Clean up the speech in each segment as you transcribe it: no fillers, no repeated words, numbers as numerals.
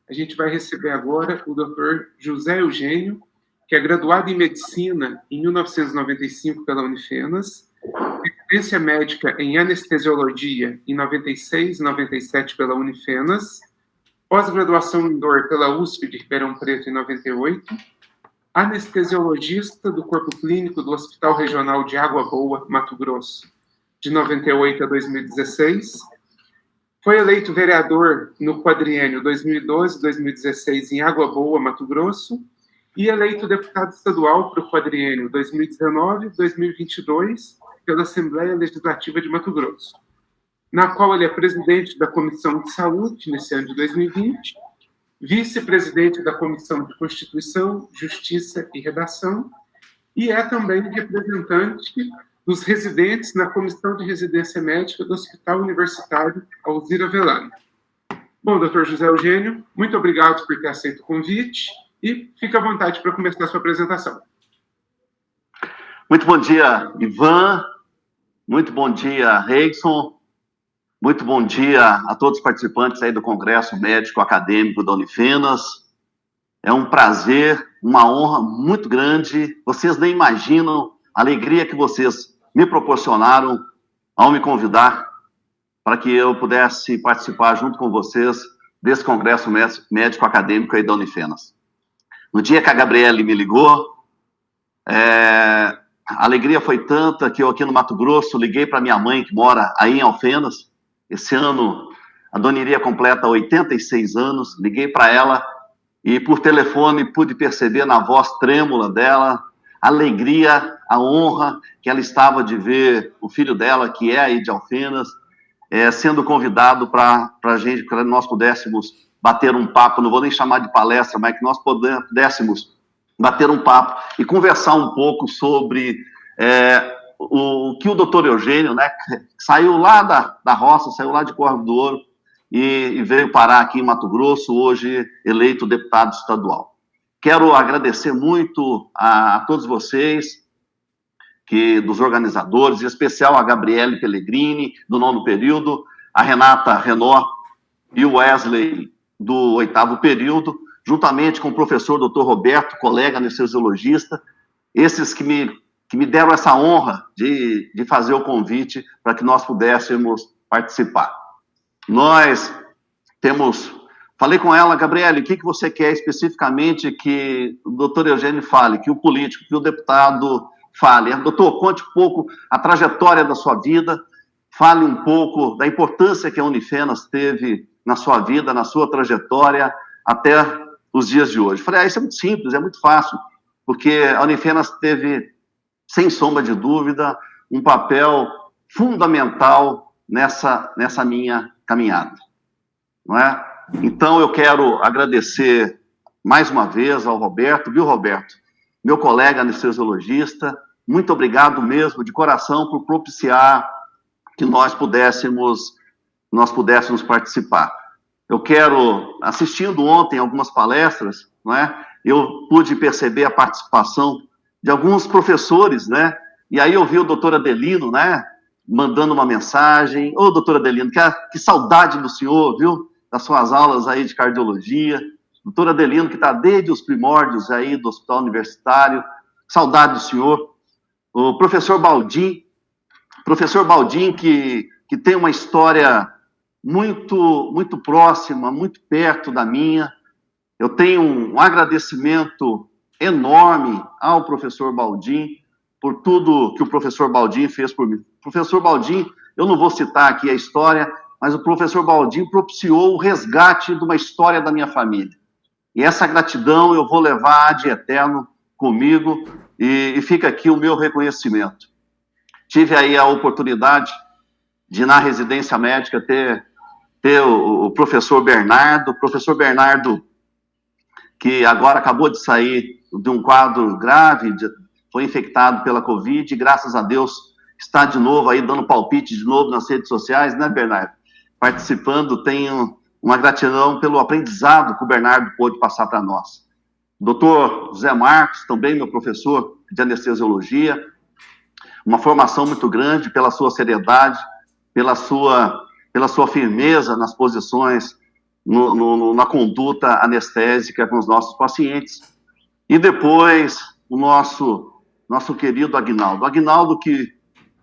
A gente vai receber agora o Dr. José Eugênio, que é graduado em Medicina em 1995 pela Unifenas, residência médica em Anestesiologia em 96 e 97 pela Unifenas, pós-graduação em dor pela USP de Ribeirão Preto em 98, anestesiologista do Corpo Clínico do Hospital Regional de Água Boa, Mato Grosso, de 98 a 2016, foi eleito vereador no quadriênio 2012-2016 em Água Boa, Mato Grosso, e eleito deputado estadual para o quadriênio 2019-2022 pela Assembleia Legislativa de Mato Grosso, na qual ele é presidente da Comissão de Saúde nesse ano de 2020, vice-presidente da Comissão de Constituição, Justiça e Redação, e é também representante dos residentes na Comissão de Residência Médica do Hospital Universitário Alzira Velani. Bom, doutor José Eugênio, muito obrigado por ter aceito o convite e fique à vontade para começar a sua apresentação. Muito bom dia, Ivan. Muito bom dia, Reigson. Muito bom dia a todos os participantes aí do Congresso Médico Acadêmico da Unifenas. É um prazer, uma honra muito grande. Vocês nem imaginam a alegria que vocês me proporcionaram ao me convidar para que eu pudesse participar junto com vocês desse Congresso Médico Acadêmico aí da Unifenas. No dia que a Gabriele me ligou, a alegria foi tanta que eu aqui no Mato Grosso liguei para minha mãe que mora aí em Alfenas. Esse ano a dona Iria completa 86 anos, liguei para ela e por telefone pude perceber na voz trêmula dela a alegria, a honra que ela estava de ver o filho dela, que é aí de Alfenas, sendo convidado para nós pudéssemos bater um papo, não vou nem chamar de palestra, mas que nós pudéssemos bater um papo e conversar um pouco sobre o que o doutor Eugênio, né, saiu lá da roça, saiu lá de Córrego do Ouro e veio parar aqui em Mato Grosso, hoje eleito deputado estadual. Quero agradecer muito a todos vocês, dos organizadores, em especial a Gabriele Pellegrini, do 9º período, a Renata Renó e o Wesley, do 8º período, juntamente com o professor Dr. Roberto, colega anestesiologista, esses que me deram essa honra de fazer o convite para que nós pudéssemos participar. Nós temos... Falei com ela, Gabriele, o que você quer especificamente que o doutor Eugênio fale, que o político, que o deputado fale? Doutor, conte um pouco a trajetória da sua vida, fale um pouco da importância que a Unifenas teve na sua vida, na sua trajetória, até os dias de hoje. Falei, isso é muito simples, é muito fácil, porque a Unifenas teve, sem sombra de dúvida, um papel fundamental nessa minha caminhada, não é? Então, eu quero agradecer mais uma vez ao Roberto, viu, Roberto? Meu colega anestesiologista, muito obrigado mesmo, de coração, por propiciar que nós pudéssemos participar. Eu quero, assistindo ontem algumas palestras, não é? Eu pude perceber a participação de alguns professores, né? E aí eu vi o doutor Adelino, né? Mandando uma mensagem. Ô, doutor Adelino, que saudade do senhor, viu? Das suas aulas aí de cardiologia. Doutor Adelino, que está desde os primórdios aí do Hospital Universitário. Saudade do senhor. O professor Baldim que tem uma história muito próxima, muito perto da minha. Eu tenho um agradecimento enorme ao professor Baldim por tudo que o professor Baldim fez por mim. Professor Baldim, eu não vou citar aqui a história, mas o professor Baldim propiciou o resgate de uma história da minha família. E essa gratidão eu vou levar de eterno comigo e fica aqui o meu reconhecimento. Tive aí a oportunidade de, na residência médica, ter o professor Bernardo, que agora acabou de sair de um quadro grave, foi infectado pela Covid, e graças a Deus está de novo aí dando palpite de novo nas redes sociais, né, Bernardo? Participando, tenho uma gratidão pelo aprendizado que o Bernardo pôde passar para nós. Doutor José Marcos, também meu professor de anestesiologia, uma formação muito grande pela sua seriedade, pela sua firmeza nas posições na conduta anestésica com os nossos pacientes. E depois, o nosso querido Aguinaldo. Aguinaldo que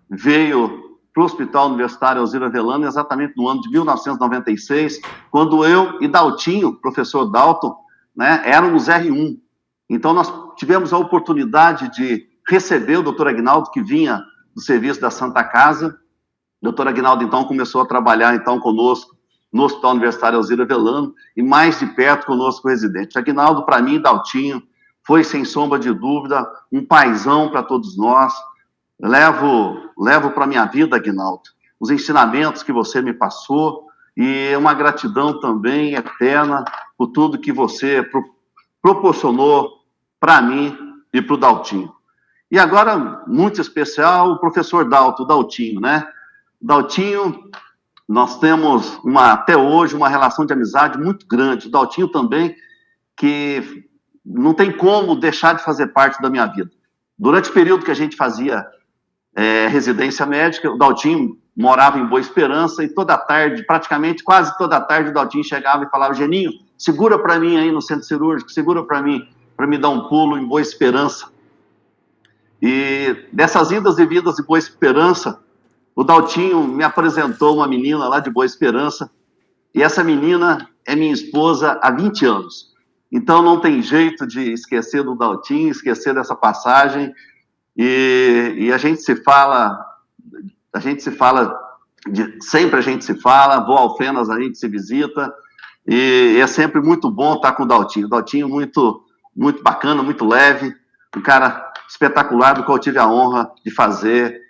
veio para o Hospital Universitário Alzira Velano exatamente no ano de 1996, quando eu e Daltinho, professor Dalton, né, éramos R1. Então, nós tivemos a oportunidade de receber o doutor Aguinaldo, que vinha do serviço da Santa Casa. O doutor Aguinaldo, então, começou a trabalhar, então, conosco no Hospital Universitário Alzira Velano, e mais de perto conosco o residente. Aguinaldo, para mim, Daltinho, foi, sem sombra de dúvida, um paizão para todos nós. Levo para a minha vida, Aguinaldo, os ensinamentos que você me passou, e uma gratidão também eterna por tudo que você proporcionou para mim e para o Daltinho. E agora, muito especial, o professor Daltinho, né? Daltinho, nós temos, até hoje, uma relação de amizade muito grande. O Daltinho também, que não tem como deixar de fazer parte da minha vida. Durante o período que a gente fazia residência médica, o Daltinho morava em Boa Esperança, e toda tarde, praticamente quase toda tarde, o Daltinho chegava e falava: Geninho, segura para mim aí no centro cirúrgico, segura para mim dar um pulo em Boa Esperança. E dessas idas e vindas de Boa Esperança, o Daltinho me apresentou uma menina lá de Boa Esperança, e essa menina é minha esposa há 20 anos. Então não tem jeito de esquecer do Daltinho, esquecer dessa passagem, e a gente se fala, sempre a gente se fala, vou a Alfenas, a gente se visita, e é sempre muito bom estar com o Daltinho. O Daltinho muito, muito bacana, muito leve, um cara espetacular, do qual eu tive a honra de fazer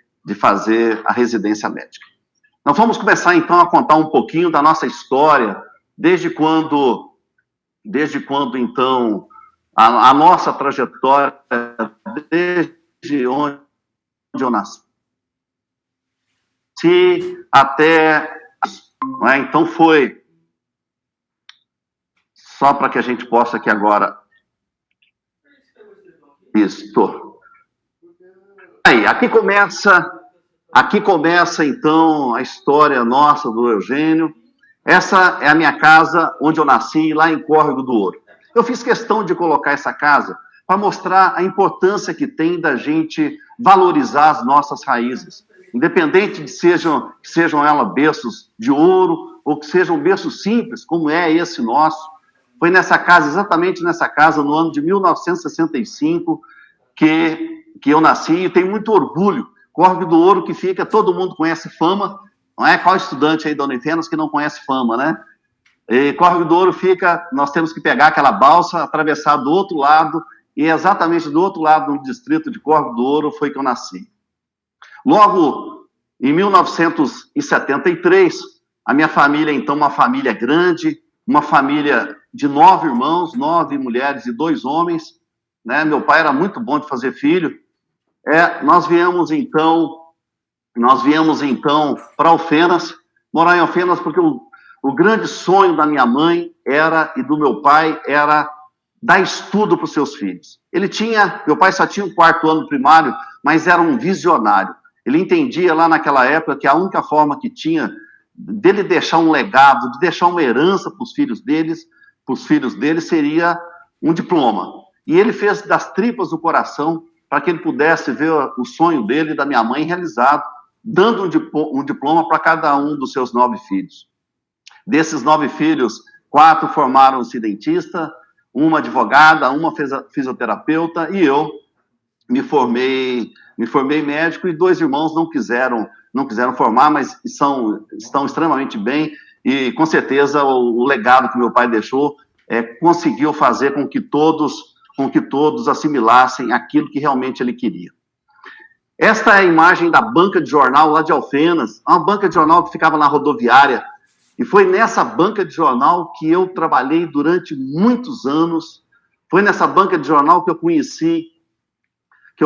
a residência médica. Nós vamos começar, então, a contar um pouquinho da nossa história, desde quando então, a nossa trajetória, desde onde eu nasci, até... Né? Então, foi... Só para que a gente possa aqui agora... Isso. Aí, aqui começa, então, a história nossa do Eugênio. Essa é a minha casa, onde eu nasci, lá em Córrego do Ouro. Eu fiz questão de colocar essa casa para mostrar a importância que tem da gente valorizar as nossas raízes. Independente de que sejam elas berços de ouro, ou que sejam berços simples, como é esse nosso. Foi nessa casa, exatamente nessa casa, no ano de 1965, que eu nasci, e tenho muito orgulho. Córrego do Ouro, que fica, todo mundo conhece Fama, não é? Qual estudante aí da Unifenas que não conhece Fama, né? E Córrego do Ouro fica, nós temos que pegar aquela balsa, atravessar do outro lado, e exatamente do outro lado, no distrito de Córrego do Ouro, foi que eu nasci. Logo, em 1973, a minha família, então, uma família grande, uma família de 9 irmãos, 9 mulheres e 2 homens, né? Meu pai era muito bom de fazer filho. Nós viemos, então, para Alfenas, morar em Alfenas, porque o grande sonho da minha mãe e do meu pai era dar estudo para os seus filhos. Meu pai só tinha o 4º ano primário, mas era um visionário. Ele entendia lá naquela época que a única forma que tinha dele deixar um legado, de deixar uma herança para os filhos dele, seria um diploma. E ele fez das tripas do coração para que ele pudesse ver o sonho dele e da minha mãe realizado, dando um diploma para cada um dos seus 9 filhos. Desses 9 filhos, 4 formaram-se dentista, uma advogada, uma fisioterapeuta, e eu me formei médico, e 2 irmãos não quiseram formar, mas estão extremamente bem, e com certeza o legado que meu pai deixou conseguiu fazer com que todos assimilassem aquilo que realmente ele queria. Esta é a imagem da banca de jornal lá de Alfenas, uma banca de jornal que ficava na rodoviária, e foi nessa banca de jornal que eu trabalhei durante muitos anos. Foi nessa banca de jornal que eu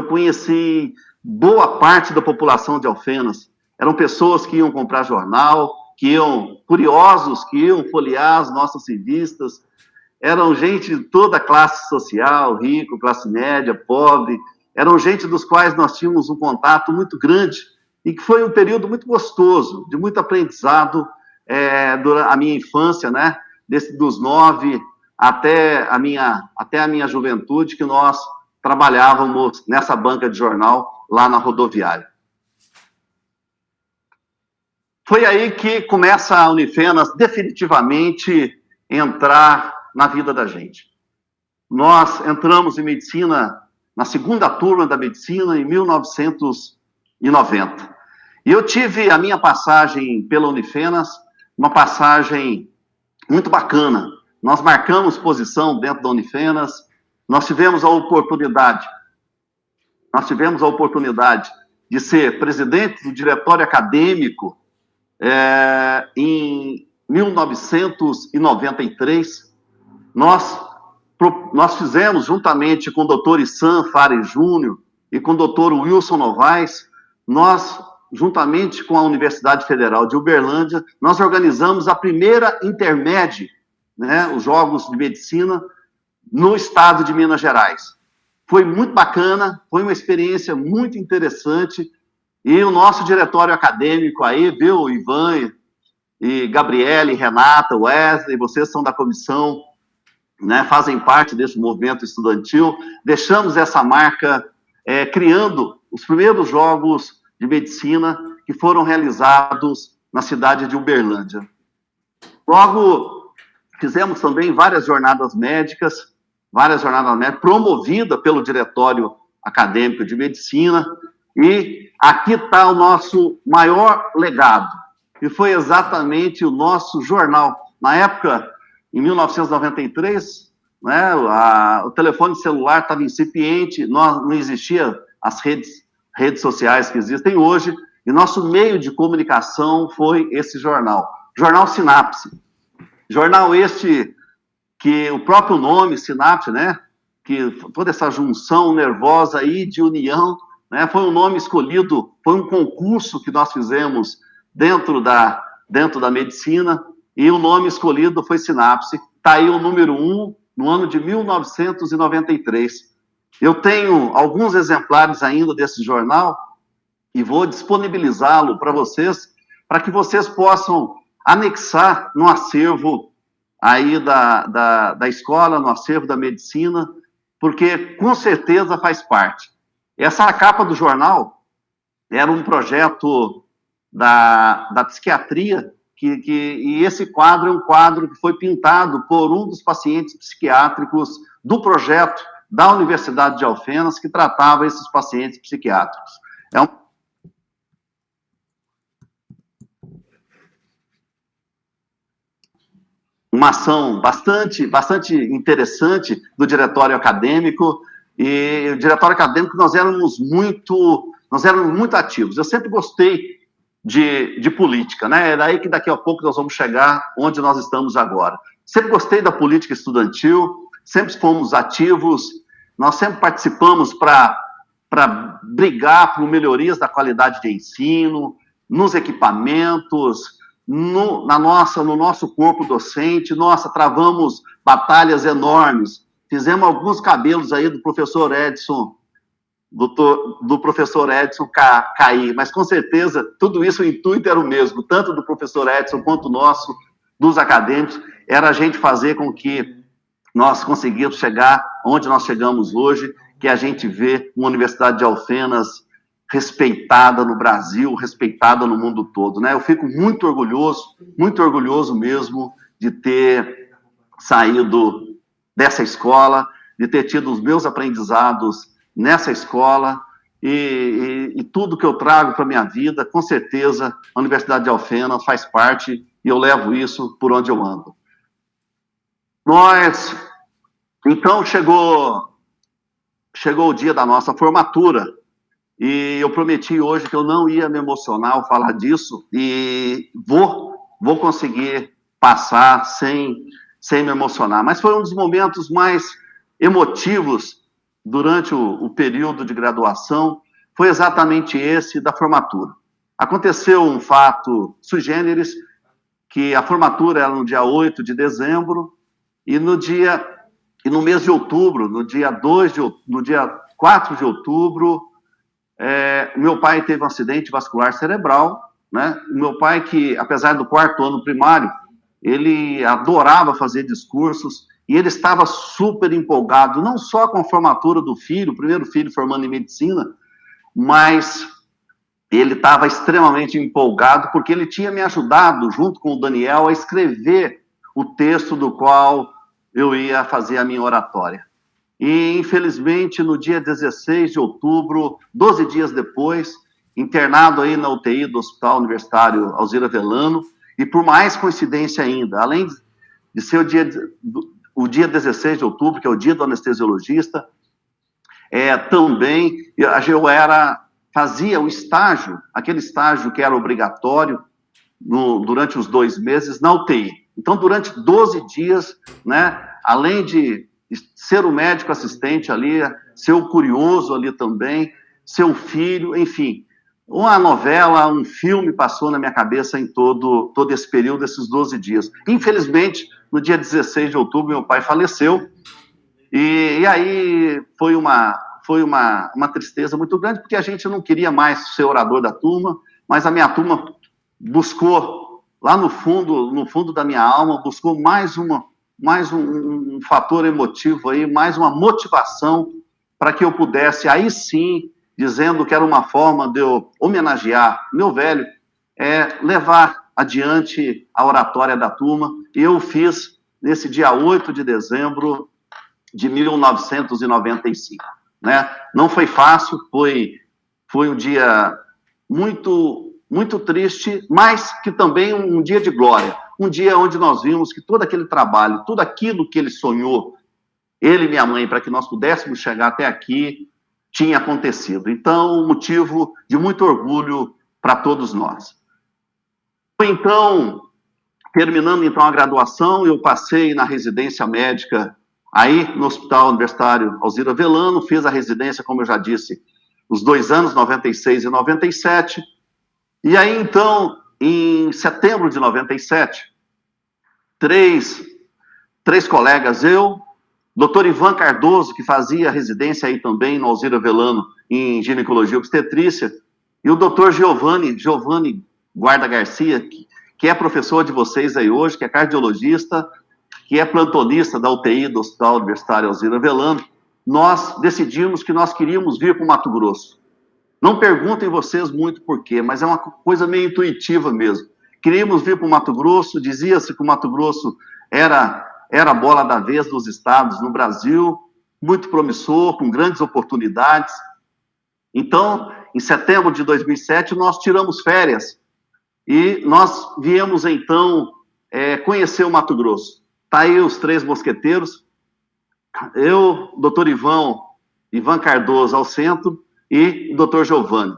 conheci boa parte da população de Alfenas. Eram pessoas que iam comprar jornal, curiosos, que iam folhear as nossas revistas. Eram gente de toda a classe social, rico, classe média, pobre. Eram gente dos quais nós tínhamos um contato muito grande, e que foi um período muito gostoso, de muito aprendizado durante a minha infância, né? dos 9 até a minha juventude, que nós trabalhávamos nessa banca de jornal lá na rodoviária. Foi aí que começa a Unifenas definitivamente entrar na vida da gente. Nós entramos em medicina, na segunda turma da medicina, em 1990. E eu tive a minha passagem pela Unifenas, uma passagem muito bacana. Nós marcamos posição dentro da Unifenas, nós tivemos a oportunidade de ser presidente do diretório acadêmico em 1993. Nós fizemos, juntamente com o doutor Issan Fares Júnior e com o doutor Wilson Novaes, nós, juntamente com a Universidade Federal de Uberlândia, nós organizamos a primeira intermédia, né, os Jogos de Medicina, no estado de Minas Gerais. Foi muito bacana, foi uma experiência muito interessante, e o nosso diretório acadêmico aí, viu, Ivan e Gabriele, Renata, Wesley, vocês são da comissão, né, fazem parte desse movimento estudantil, deixamos essa marca criando os primeiros Jogos de Medicina que foram realizados na cidade de Uberlândia. Logo, fizemos também várias jornadas médicas promovidas pelo Diretório Acadêmico de Medicina, e aqui está o nosso maior legado, que foi exatamente o nosso jornal. Na época, em 1993, né, o telefone celular estava incipiente, não existia as redes sociais que existem hoje, e nosso meio de comunicação foi esse jornal, Jornal Sinapse. Jornal este que o próprio nome, Sinapse, né, que toda essa junção nervosa aí de união, né, foi um nome escolhido, foi um concurso que nós fizemos dentro da medicina, e o nome escolhido foi Sinapse. Está aí o número 1, no ano de 1993. Eu tenho alguns exemplares ainda desse jornal e vou disponibilizá-lo para vocês, para que vocês possam anexar no acervo aí da escola, no acervo da medicina, porque com certeza faz parte. Essa capa do jornal era um projeto da psiquiatria, e esse quadro é um quadro que foi pintado por um dos pacientes psiquiátricos do projeto da Universidade de Alfenas, que tratava esses pacientes psiquiátricos. Uma ação bastante interessante do diretório acadêmico, e o diretório acadêmico nós éramos muito ativos. Eu sempre gostei de política, né? É daí que daqui a pouco nós vamos chegar onde nós estamos agora. Sempre gostei da política estudantil, sempre fomos ativos, nós sempre participamos para brigar por melhorias da qualidade de ensino, nos equipamentos, no nosso corpo docente. Nossa, travamos batalhas enormes, fizemos alguns cabelos aí do professor Edson, do professor Edson cair, mas com certeza tudo isso, o intuito era o mesmo, tanto do professor Edson quanto nosso, dos acadêmicos, era a gente fazer com que nós conseguíamos chegar onde nós chegamos hoje, que a gente vê uma Universidade de Alfenas respeitada no Brasil, respeitada no mundo todo, né? Eu fico muito orgulhoso mesmo de ter saído dessa escola, de ter tido os meus aprendizados nessa escola, e tudo que eu trago para a minha vida, com certeza, a Universidade de Alfenas faz parte, e eu levo isso por onde eu ando. Então, chegou o dia da nossa formatura, e eu prometi hoje que eu não ia me emocionar ao falar disso, e vou conseguir passar sem me emocionar. Mas foi um dos momentos mais emotivos durante o período de graduação, foi exatamente esse da formatura. Aconteceu um fato sui generis, que a formatura era no dia 8 de dezembro, e no mês de outubro, no dia 4 de outubro, meu pai teve um acidente vascular cerebral, né? O meu pai, que apesar do 4º ano primário, ele adorava fazer discursos, e ele estava super empolgado, não só com a formatura do filho, o primeiro filho formando em medicina, mas ele estava extremamente empolgado, porque ele tinha me ajudado, junto com o Daniel, a escrever o texto do qual eu ia fazer a minha oratória. E, infelizmente, no dia 16 de outubro, 12 dias depois, internado aí na UTI do Hospital Universitário Alzira Velano, e por mais coincidência ainda, além de ser o dia 16 de outubro, que é o dia do anestesiologista, também eu fazia o estágio, aquele estágio que era obrigatório durante os 2 meses na UTI. Então, durante 12 dias, né, além de ser o médico assistente ali, ser o curioso ali também, ser o filho, enfim, uma novela, um filme passou na minha cabeça em todo esse período, esses 12 dias. Infelizmente, no dia 16 de outubro, meu pai faleceu, e aí foi uma tristeza muito grande, porque a gente não queria mais ser orador da turma, mas a minha turma buscou, lá no fundo da minha alma, buscou mais um fator emotivo aí, mais uma motivação para que eu pudesse, aí sim, dizendo que era uma forma de eu homenagear meu velho, levar adiante a oratória da turma, e eu fiz nesse dia 8 de dezembro de 1995. Né? Não foi fácil, foi um dia muito, muito triste, mas que também um dia de glória, um dia onde nós vimos que todo aquele trabalho, tudo aquilo que ele sonhou, ele e minha mãe, para que nós pudéssemos chegar até aqui, tinha acontecido. Então, motivo de muito orgulho para todos nós. Então, terminando então a graduação, eu passei na residência médica aí no Hospital Universitário Alzira Velano, fiz a residência, como eu já disse, os 2 anos, 96 e 97. E aí, então, em setembro de 97, três colegas, eu, doutor Ivan Cardoso, que fazia residência aí também no Alzira Velano, em ginecologia e obstetrícia, e o doutor Giovanni Guarda Garcia, que é professor de vocês aí hoje, que é cardiologista, que é plantonista da UTI do Hospital Universitário Alzira Velano, nós decidimos que nós queríamos vir para o Mato Grosso. Não perguntem vocês muito por quê, mas é uma coisa meio intuitiva mesmo. Queríamos vir para o Mato Grosso, dizia-se que o Mato Grosso era a bola da vez dos estados no Brasil, muito promissor, com grandes oportunidades. Então, em setembro de 2007, nós tiramos férias e nós viemos, então, conhecer o Mato Grosso. Está aí os 3 mosqueteiros, eu, doutor Ivan Cardoso ao centro e o doutor Giovanni.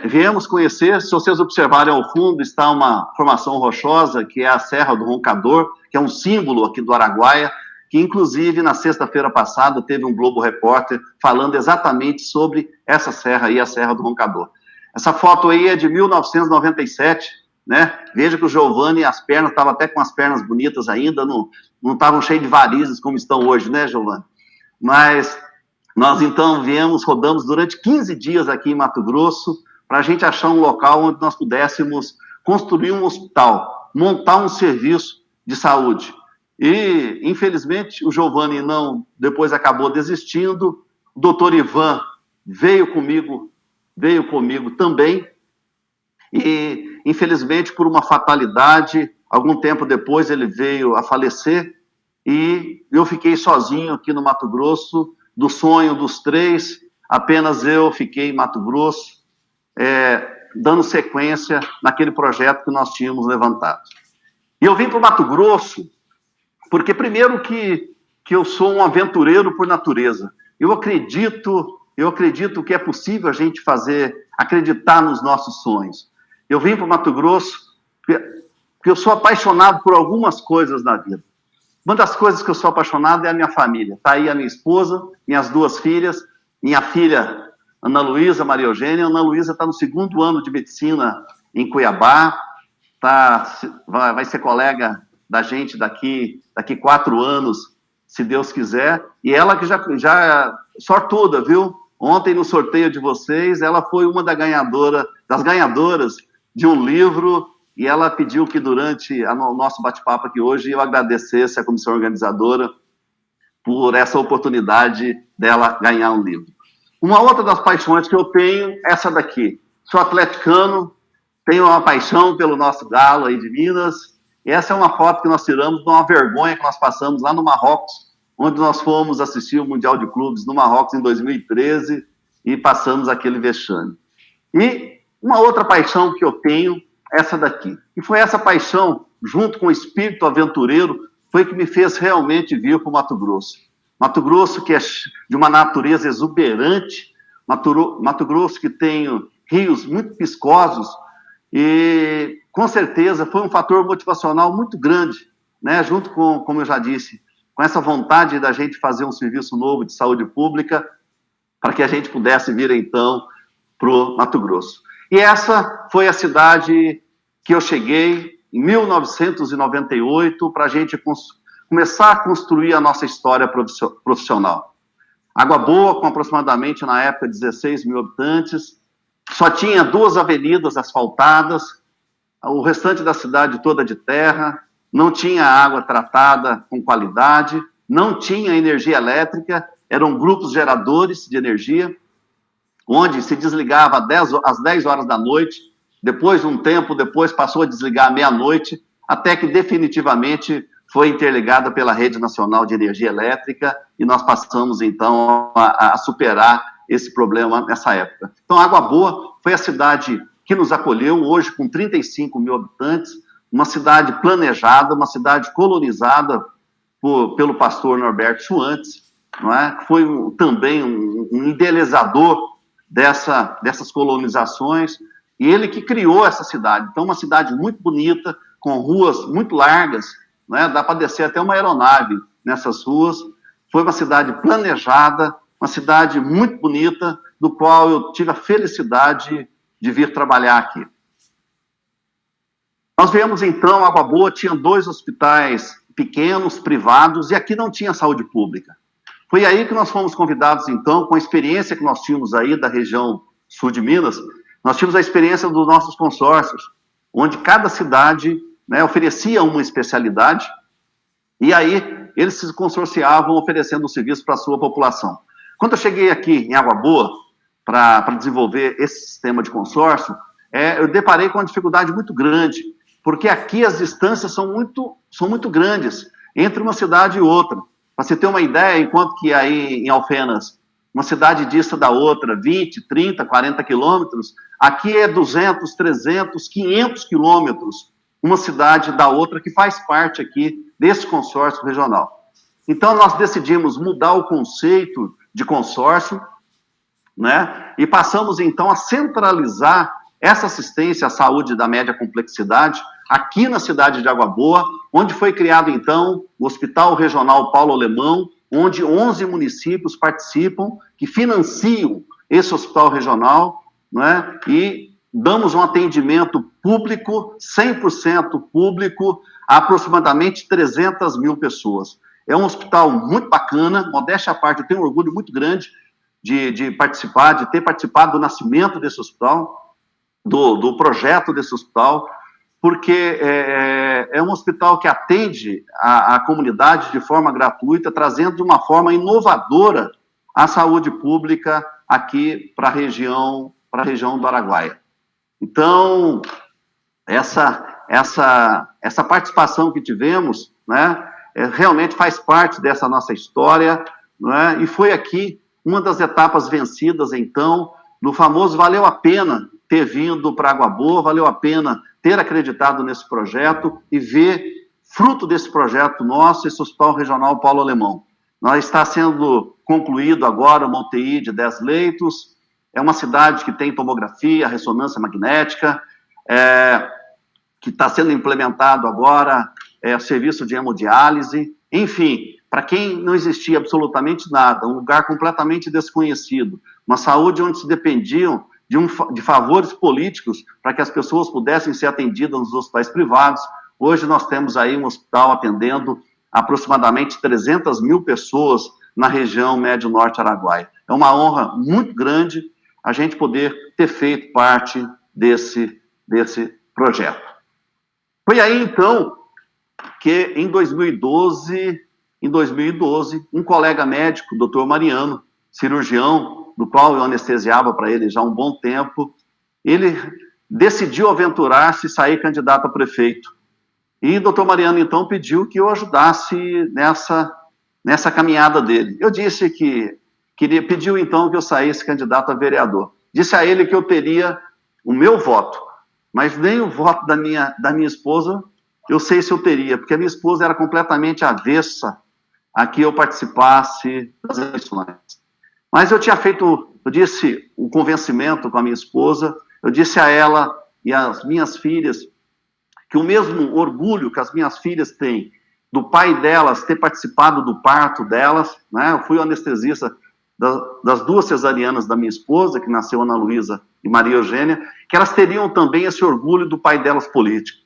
Viemos conhecer, se vocês observarem ao fundo, está uma formação rochosa, que é a Serra do Roncador, que é um símbolo aqui do Araguaia, que inclusive na sexta-feira passada teve um Globo Repórter falando exatamente sobre essa serra aí, a Serra do Roncador. Essa foto aí é de 1997, né? Veja que o Giovanni, as pernas, estavam até com as pernas bonitas ainda, não estavam cheias de varizes como estão hoje, né, Giovanni? Mas nós então rodamos durante 15 dias aqui em Mato Grosso, para a gente achar um local onde nós pudéssemos construir um hospital, montar um serviço de saúde. E, infelizmente, o Giovanni depois acabou desistindo, o doutor Ivan veio comigo também, e, infelizmente, por uma fatalidade, algum tempo depois ele veio a falecer, e eu fiquei sozinho aqui no Mato Grosso. Do sonho dos 3, apenas eu fiquei em Mato Grosso, dando sequência naquele projeto que nós tínhamos levantado. E eu vim para o Mato Grosso porque, primeiro, que eu sou um aventureiro por natureza. Eu acredito que é possível a gente acreditar nos nossos sonhos. Eu vim para o Mato Grosso porque eu sou apaixonado por algumas coisas na vida. Uma das coisas que eu sou apaixonado é a minha família. Está aí a minha esposa, minhas 2 filhas, minha filha Ana Luísa, Maria Eugênia. Ana Luísa está no 2º ano de medicina em Cuiabá, vai ser colega da gente daqui 4 anos, se Deus quiser. E ela que já sortuda, viu? Ontem, no sorteio de vocês, ela foi uma das ganhadoras de um livro e ela pediu que durante o nosso bate-papo aqui hoje eu agradecesse a comissão organizadora por essa oportunidade dela ganhar um livro. Uma outra das paixões que eu tenho, essa daqui. Sou atleticano, tenho uma paixão pelo nosso galo aí de Minas, e essa é uma foto que nós tiramos de uma vergonha que nós passamos lá no Marrocos, onde nós fomos assistir o Mundial de Clubes no Marrocos em 2013 e passamos aquele vexame. E uma outra paixão que eu tenho, essa daqui. E foi essa paixão, junto com o espírito aventureiro, foi que me fez realmente vir para o Mato Grosso. Mato Grosso que é de uma natureza exuberante, Mato Grosso que tem rios muito piscosos, e com certeza foi um fator motivacional muito grande, né? Junto com, como eu já disse, com essa vontade da gente fazer um serviço novo de saúde pública, para que a gente pudesse vir então para o Mato Grosso. E essa foi a cidade que eu cheguei em 1998 para a gente começar a construir a nossa história profissional. Água Boa, com aproximadamente, na época, 16 mil habitantes, só tinha 2 avenidas asfaltadas, o restante da cidade toda de terra, não tinha água tratada com qualidade, não tinha energia elétrica, eram grupos geradores de energia, onde se desligava às 10 horas da noite, depois de um tempo, depois passou a desligar à meia-noite, até que definitivamente foi interligada pela Rede Nacional de Energia Elétrica, e nós passamos, então, a superar esse problema nessa época. Então, Água Boa foi a cidade que nos acolheu, hoje com 35 mil habitantes, uma cidade planejada, uma cidade colonizada pelo pastor Norberto Schwantz, não é? Foi também um idealizador dessas colonizações, e ele que criou essa cidade. Então, uma cidade muito bonita, com ruas muito largas, né? Dá para descer até uma aeronave nessas ruas. Foi uma cidade planejada, uma cidade muito bonita, do qual eu tive a felicidade de vir trabalhar aqui. Nós viemos, então, Água Boa tinha 2 hospitais pequenos, privados, e aqui não tinha saúde pública. Foi aí que nós fomos convidados, então, com a experiência que nós tínhamos aí da região sul de Minas, nós tínhamos a experiência dos nossos consórcios, onde cada cidade, né, oferecia uma especialidade, e aí eles se consorciavam oferecendo um serviço para a sua população. Quando eu cheguei aqui em Água Boa, para desenvolver esse sistema de consórcio, eu deparei com uma dificuldade muito grande, porque aqui as distâncias são muito grandes entre uma cidade e outra. Para você ter uma ideia, enquanto que aí em Alfenas, uma cidade dista da outra 20, 30, 40 quilômetros, aqui é 200, 300, 500 quilômetros, uma cidade da outra que faz parte aqui desse consórcio regional. Então, nós decidimos mudar o conceito de consórcio, né? E passamos, então, a centralizar essa assistência à saúde da média complexidade aqui na cidade de Água Boa, onde foi criado, então, o Hospital Regional Paulo Alemão, onde 11 municípios participam, que financiam esse hospital regional, né? E damos um atendimento público, 100% público, a aproximadamente 300 mil pessoas. É um hospital muito bacana, modéstia à parte, eu tenho um orgulho muito grande de participar, de ter participado do nascimento desse hospital, do projeto desse hospital, porque é um hospital que atende a comunidade de forma gratuita, trazendo de uma forma inovadora a saúde pública aqui para a região do Araguaia. Então, essa participação que tivemos, né, realmente faz parte dessa nossa história, né, e foi aqui uma das etapas vencidas, então, no famoso valeu a pena ter vindo para Água Boa, valeu a pena ter acreditado nesse projeto e ver, fruto desse projeto nosso, esse Hospital Regional Paulo Alemão. Nós está sendo concluído agora uma UTI de 10 leitos, é uma cidade que tem tomografia, ressonância magnética, que está sendo implementado agora serviço de hemodiálise, enfim, para quem não existia absolutamente nada, um lugar completamente desconhecido, uma saúde onde se dependiam de favores políticos para que as pessoas pudessem ser atendidas nos hospitais privados. Hoje nós temos aí um hospital atendendo aproximadamente 300 mil pessoas na região Médio-Norte Araguaia. É uma honra muito grande a gente poder ter feito parte desse projeto. Foi aí, então, que em 2012, um colega médico, doutor Mariano, cirurgião, do qual eu anestesiava para ele já há um bom tempo, ele decidiu aventurar-se e sair candidato a prefeito. E o doutor Mariano, então, pediu que eu ajudasse nessa caminhada dele. Eu disse que pediu, então, que eu saísse candidato a vereador. Disse a ele que eu teria o meu voto, mas nem o voto da minha esposa eu sei se eu teria, porque a minha esposa era completamente avessa a que eu participasse das eleições. Mas eu tinha feito, eu disse o convencimento com a minha esposa, eu disse a ela e às minhas filhas que o mesmo orgulho que as minhas filhas têm do pai delas ter participado do parto delas, né? Eu fui o anestesista das duas cesarianas da minha esposa, que nasceu Ana Luísa e Maria Eugênia, que elas teriam também esse orgulho do pai delas político.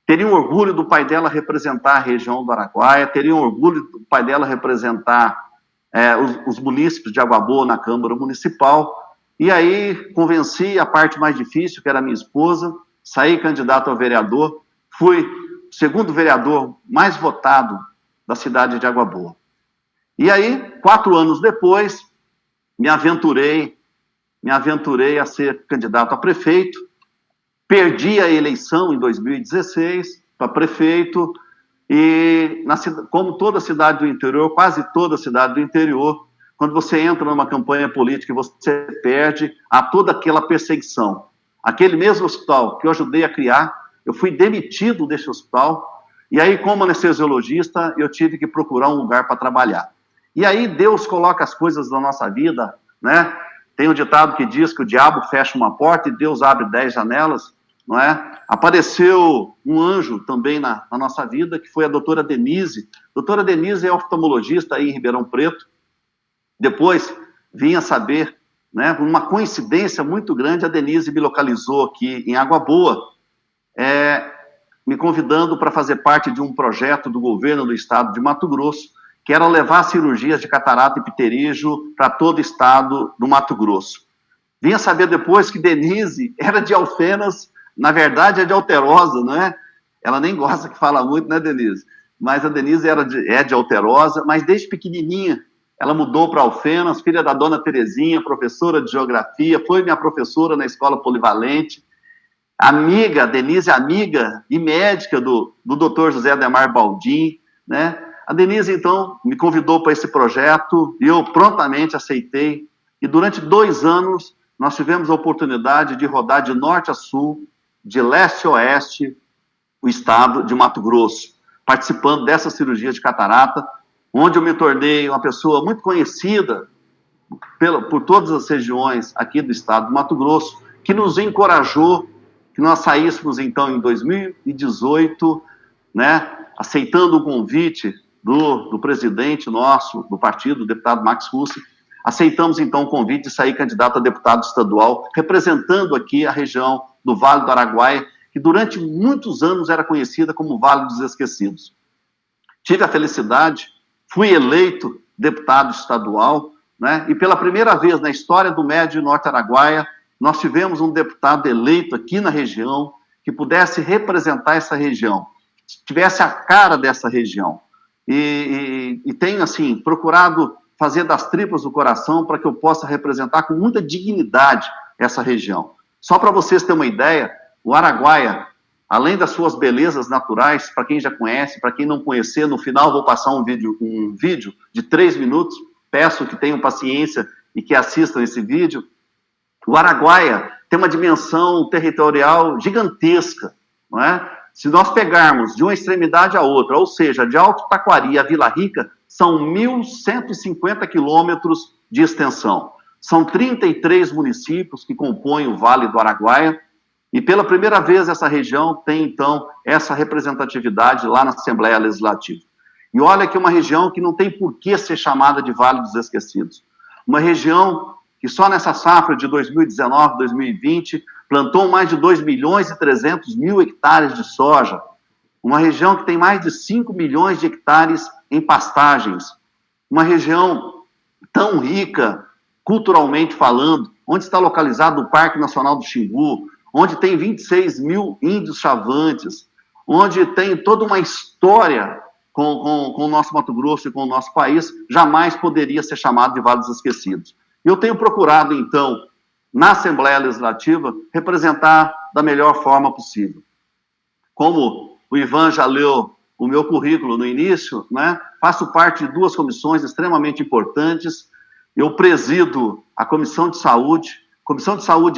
Teriam orgulho do pai dela representar a região do Araguaia, teriam orgulho do pai dela representar os munícipes de Água Boa na Câmara Municipal. E aí convenci a parte mais difícil, que era a minha esposa, saí candidato a vereador, fui o segundo vereador mais votado da cidade de Água Boa. E aí, 4 anos depois, me aventurei a ser candidato a prefeito, perdi a eleição em 2016 para prefeito, e como toda cidade do interior, quase toda cidade do interior, quando você entra numa campanha política e você perde, há toda aquela perseguição. Aquele mesmo hospital que eu ajudei a criar, eu fui demitido desse hospital, e aí, como anestesiologista, eu tive que procurar um lugar para trabalhar. E aí Deus coloca as coisas na nossa vida, né? Tem um ditado que diz que o diabo fecha uma porta e Deus abre 10 janelas, não é? Apareceu um anjo também na nossa vida, que foi a doutora Denise. Doutora Denise é oftalmologista aí em Ribeirão Preto. Depois vim a saber, né, por uma coincidência muito grande, a Denise me localizou aqui em Água Boa, me convidando para fazer parte de um projeto do governo do estado de Mato Grosso, que era levar cirurgias de catarata e pterígio para todo o estado do Mato Grosso. Vinha saber depois que Denise era de Alfenas, na verdade é de Alterosa, não é? Ela nem gosta que fala muito, né, Denise? Mas a Denise é de Alterosa, mas desde pequenininha ela mudou para Alfenas, filha da dona Terezinha, professora de geografia, foi minha professora na escola polivalente, amiga, Denise, amiga e médica do doutor José Ademar Baldim, né? A Denise, então, me convidou para esse projeto e eu prontamente aceitei. E durante 2 anos, nós tivemos a oportunidade de rodar de norte a sul, de leste a oeste, o estado de Mato Grosso, participando dessa cirurgia de catarata, onde eu me tornei uma pessoa muito conhecida por todas as regiões aqui do estado do Mato Grosso, que nos encorajou, que nós saíssemos, então, em 2018, né, aceitando o convite do presidente nosso, do partido, o deputado Max Russi, aceitamos, então, o convite de sair candidato a deputado estadual, representando aqui a região do Vale do Araguaia, que durante muitos anos era conhecida como Vale dos Esquecidos. Tive a felicidade, fui eleito deputado estadual, né, e pela primeira vez na história do Médio e Norte Araguaia, nós tivemos um deputado eleito aqui na região, que pudesse representar essa região, tivesse a cara dessa região. E tenho, assim, procurado fazer das tripas do coração para que eu possa representar com muita dignidade essa região. Só para vocês terem uma ideia, o Araguaia, além das suas belezas naturais, para quem já conhece, para quem não conhecer, no final vou passar um vídeo de 3 minutos, peço que tenham paciência e que assistam esse vídeo. O Araguaia tem uma dimensão territorial gigantesca, não é? Se nós pegarmos de uma extremidade à outra, ou seja, de Alto Taquari a Vila Rica, são 1.150 quilômetros de extensão. São 33 municípios que compõem o Vale do Araguaia, e pela primeira vez essa região tem, então, essa representatividade lá na Assembleia Legislativa. E olha que é uma região que não tem por que ser chamada de Vale dos Esquecidos. Uma região que só nessa safra de 2019, 2020, plantou mais de 2.300.000 hectares de soja, uma região que tem mais de 5 milhões de hectares em pastagens, uma região tão rica, culturalmente falando, onde está localizado o Parque Nacional do Xingu, onde tem 26 mil índios chavantes, onde tem toda uma história com o nosso Mato Grosso e com o nosso país, jamais poderia ser chamado de Vale dos Esquecidos. Eu tenho procurado, então, na Assembleia Legislativa, representar da melhor forma possível. Como o Ivan já leu o meu currículo no início, né, faço parte de 2 comissões extremamente importantes. Eu presido a Comissão de Saúde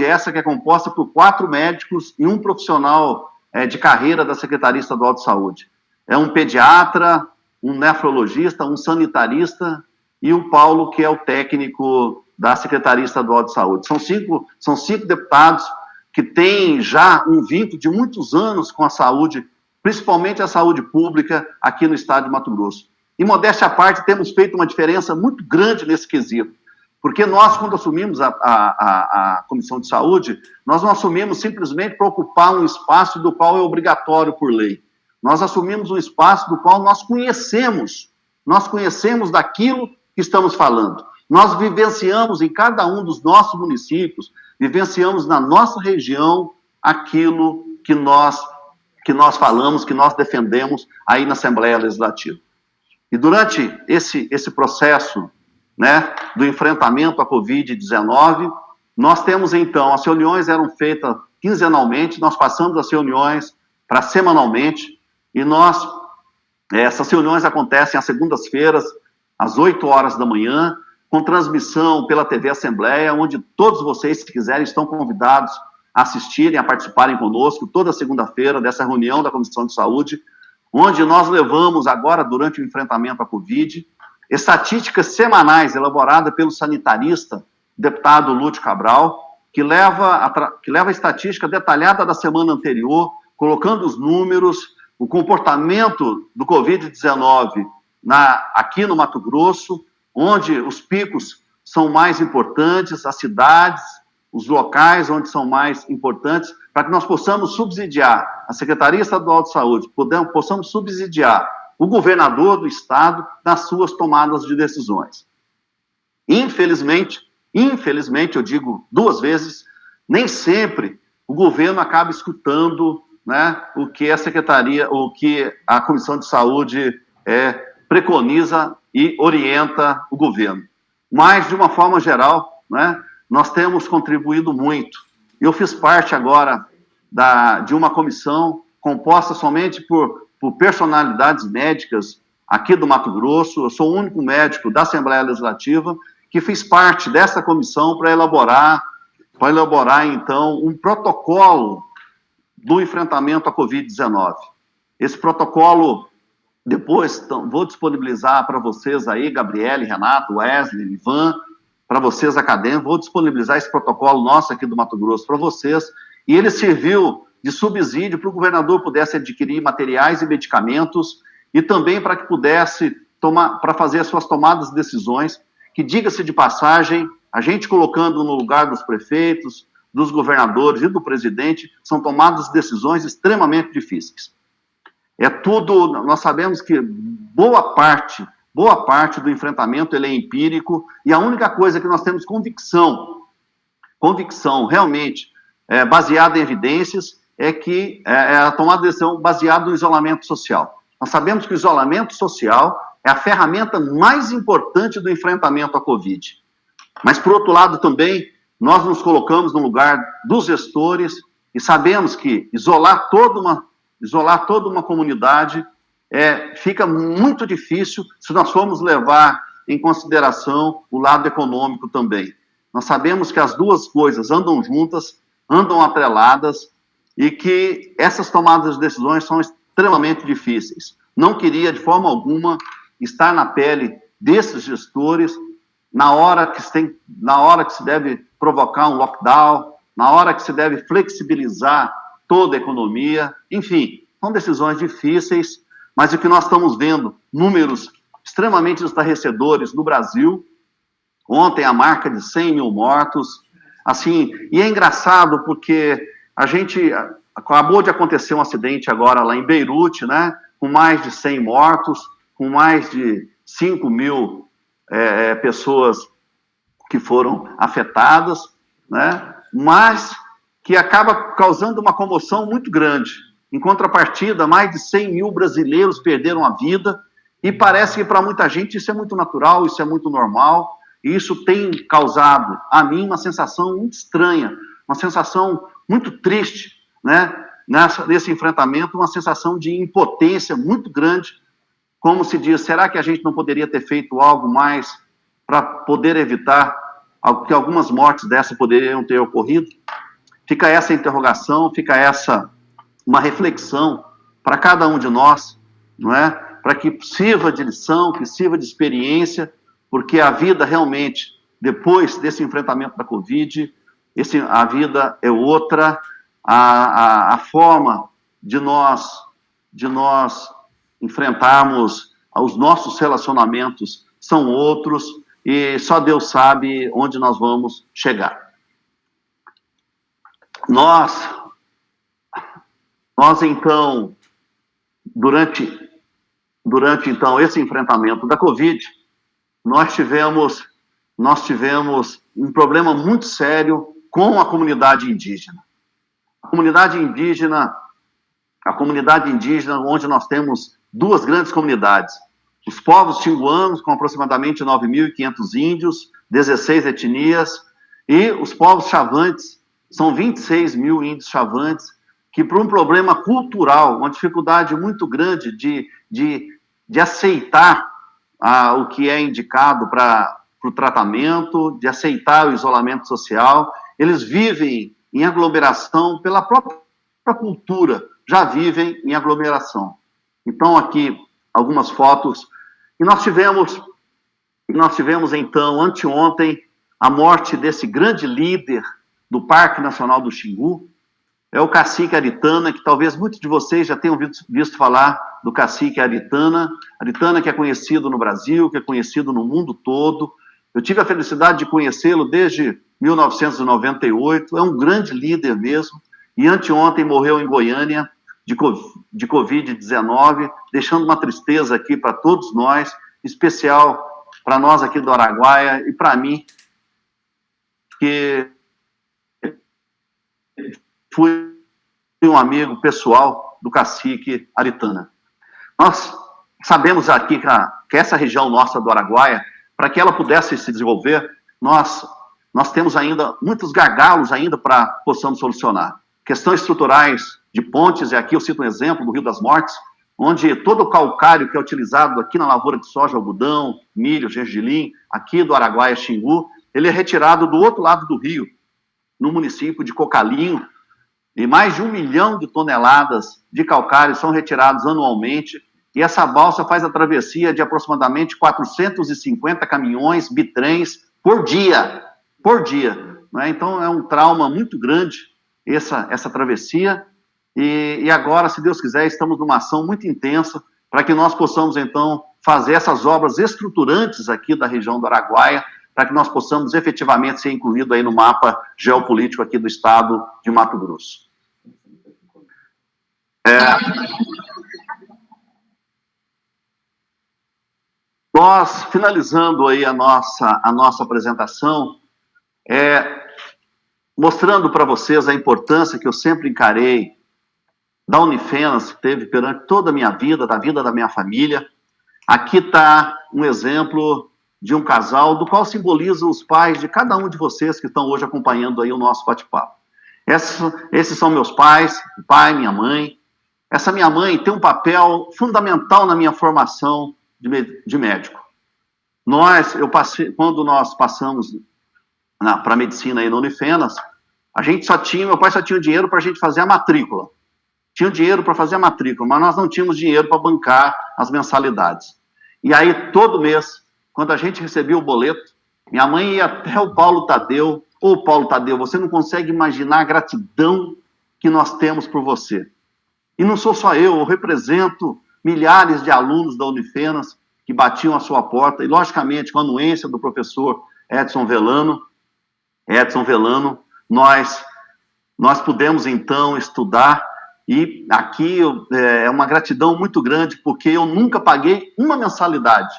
essa que é composta por 4 médicos e um profissional de carreira da Secretaria Estadual de Saúde. É um pediatra, um nefrologista, um sanitarista e o Paulo, que é o técnico da Secretaria Estadual de Saúde. São cinco deputados que têm já um vínculo de muitos anos com a saúde, principalmente a saúde pública aqui no estado de Mato Grosso. E, modéstia à parte, temos feito uma diferença muito grande nesse quesito, porque nós, quando assumimos a Comissão de Saúde, nós não assumimos simplesmente para ocupar um espaço do qual é obrigatório por lei. Nós assumimos um espaço do qual nós conhecemos daquilo que estamos falando. Nós vivenciamos em cada um dos nossos municípios, vivenciamos na nossa região aquilo que nós falamos, que nós defendemos aí na Assembleia Legislativa. E durante esse processo, né, do enfrentamento à Covid-19, nós temos, então, as reuniões eram feitas quinzenalmente, nós passamos as reuniões para semanalmente, e essas reuniões acontecem às segundas-feiras, às 8 horas da manhã, com transmissão pela TV Assembleia, onde todos vocês, se quiserem, estão convidados a assistirem, a participarem conosco, toda segunda-feira, dessa reunião da Comissão de Saúde, onde nós levamos agora, durante o enfrentamento à Covid, estatísticas semanais elaboradas pelo sanitarista, deputado Lúcio Cabral, que leva a estatística detalhada da semana anterior, colocando os números, o comportamento do Covid-19 aqui no Mato Grosso, onde os picos são mais importantes, as cidades, os locais onde são mais importantes, para que nós possamos subsidiar a Secretaria Estadual de Saúde, possamos subsidiar o governador do estado nas suas tomadas de decisões. Infelizmente, eu digo 2 vezes, nem sempre o governo acaba escutando, né, o que a Comissão de Saúde preconiza e orienta o governo. Mas, de uma forma geral, né, nós temos contribuído muito. Eu fiz parte agora de uma comissão composta somente por personalidades médicas aqui do Mato Grosso. Eu sou o único médico da Assembleia Legislativa que fiz parte dessa comissão para elaborar, então, um protocolo do enfrentamento à Covid-19. Esse protocolo, depois, vou disponibilizar para vocês aí, Gabriele, Renato, Wesley, Ivan, para vocês acadêmicos, vou disponibilizar esse protocolo nosso aqui do Mato Grosso para vocês, e ele serviu de subsídio para o governador pudesse adquirir materiais e medicamentos, e também para que pudesse para fazer as suas tomadas de decisões, que, diga-se de passagem, a gente colocando no lugar dos prefeitos, dos governadores e do presidente, são tomadas decisões extremamente difíceis. Nós sabemos que boa parte do enfrentamento ele é empírico, e a única coisa que nós temos convicção realmente baseada em evidências, é a tomada de decisão baseada no isolamento social. Nós sabemos que o isolamento social é a ferramenta mais importante do enfrentamento à Covid. Mas, por outro lado, também, nós nos colocamos no lugar dos gestores e sabemos que isolar toda uma comunidade fica muito difícil se nós formos levar em consideração o lado econômico também. Nós sabemos que as 2 coisas andam juntas, andam atreladas, e que essas tomadas de decisões são extremamente difíceis. Não queria, de forma alguma, estar na pele desses gestores na hora que se deve provocar um lockdown, na hora que se deve flexibilizar toda a economia. Enfim, são decisões difíceis, mas o que nós estamos vendo, números extremamente estarrecedores no Brasil. Ontem, a marca de 100 mil mortos. Assim, e é engraçado porque acabou de acontecer um acidente agora lá em Beirute, né, com mais de 100 mortos, com mais de 5 mil pessoas que foram afetadas, né, mas que acaba causando uma comoção muito grande. Em contrapartida, mais de 100 mil brasileiros perderam a vida, e parece que para muita gente isso é muito natural, isso é muito normal, e isso tem causado a mim uma sensação muito estranha, uma sensação muito triste, né? Nesse enfrentamento, uma sensação de impotência muito grande, como se diz, será que a gente não poderia ter feito algo mais para poder evitar que algumas mortes dessas poderiam ter ocorrido? Fica essa interrogação, fica essa uma reflexão para cada um de nós, não é? Para que sirva de lição, que sirva de experiência, porque a vida realmente, depois desse enfrentamento da Covid, a vida é outra, a forma de nós enfrentarmos os nossos relacionamentos são outros, e só Deus sabe onde nós vamos chegar. Nós então, durante então esse enfrentamento da Covid, nós tivemos um problema muito sério com a comunidade indígena. A comunidade indígena, onde nós temos duas grandes comunidades, os povos xinguanos, com aproximadamente 9.500 índios, 16 etnias, e os povos chavantes, são 26 mil índios chavantes, que por um problema cultural, uma dificuldade muito grande de aceitar o que é indicado para o tratamento, de aceitar o isolamento social, eles vivem em aglomeração pela própria cultura, já vivem em aglomeração. Então, aqui, algumas fotos. E nós tivemos então, anteontem, a morte desse grande líder do Parque Nacional do Xingu, é o cacique Aritana, que talvez muitos de vocês já tenham visto falar do cacique Aritana, que é conhecido no Brasil, que é conhecido no mundo todo. Eu tive a felicidade de conhecê-lo desde 1998, é um grande líder mesmo, e anteontem morreu em Goiânia de Covid-19, deixando uma tristeza aqui para todos nós, especial para nós aqui do Araguaia e para mim, que fui um amigo pessoal do cacique Aritana. Nós sabemos aqui que essa região nossa do Araguaia, para que ela pudesse se desenvolver, nós temos ainda muitos gargalos ainda para possamos solucionar. Questões estruturais de pontes, e aqui eu cito um exemplo do Rio das Mortes, onde todo o calcário que é utilizado aqui na lavoura de soja, algodão, milho, gergelim, aqui do Araguaia, Xingu, ele é retirado do outro lado do rio, no município de Cocalinho, e mais de 1 milhão de toneladas de calcário são retirados anualmente, e essa balsa faz a travessia de aproximadamente 450 caminhões, bitrens, por dia, né? Então é um trauma muito grande essa travessia, e agora, se Deus quiser, estamos numa ação muito intensa para que nós possamos, então, fazer essas obras estruturantes aqui da região do Araguaia, para que nós possamos efetivamente ser incluídos aí no mapa geopolítico aqui do estado de Mato Grosso. Nós, finalizando aí a nossa apresentação, mostrando para vocês a importância que eu sempre encarei da Unifenas, que teve perante toda a minha vida, da vida da minha família. Aqui está um exemplo de um casal, do qual simboliza os pais de cada um de vocês que estão hoje acompanhando aí o nosso bate-papo. Esses são meus pais, o pai, minha mãe. Essa minha mãe tem um papel fundamental na minha formação de médico. Quando nós passamos para a medicina aí na Unifenas, meu pai só tinha dinheiro para a gente fazer a matrícula. Tinha dinheiro para fazer a matrícula, mas nós não tínhamos dinheiro para bancar as mensalidades. E aí, todo mês, quando a gente recebia o boleto, minha mãe ia até o Paulo Tadeu. Ô, Paulo Tadeu, você não consegue imaginar a gratidão que nós temos por você. E não sou só eu represento milhares de alunos da Unifenas que batiam a sua porta, e, logicamente, com a anuência do professor Edson Velano, nós pudemos, então, estudar. E aqui é uma gratidão muito grande, porque eu nunca paguei uma mensalidade.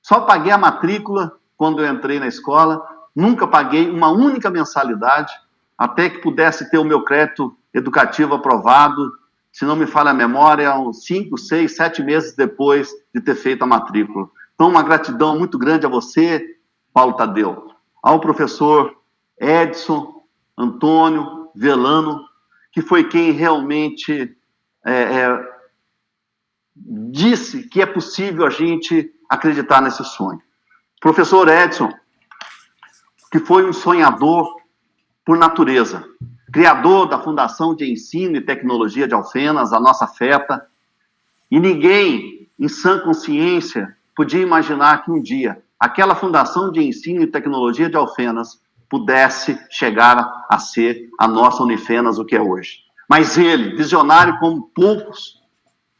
Só paguei a matrícula quando eu entrei na escola, nunca paguei uma única mensalidade, até que pudesse ter o meu crédito educativo aprovado, se não me falha a memória, uns 5, 6, 7 meses depois de ter feito a matrícula. Então, uma gratidão muito grande a você, Paulo Tadeu, ao professor Edson Antônio Velano, que foi quem realmente disse que é possível a gente acreditar nesse sonho. Professor Edson, que foi um sonhador por natureza, criador da Fundação de Ensino e Tecnologia de Alfenas, a nossa FETA, e ninguém, em sã consciência, podia imaginar que um dia aquela Fundação de Ensino e Tecnologia de Alfenas pudesse chegar a ser a nossa Unifenas, o que é hoje. Mas ele, visionário como poucos,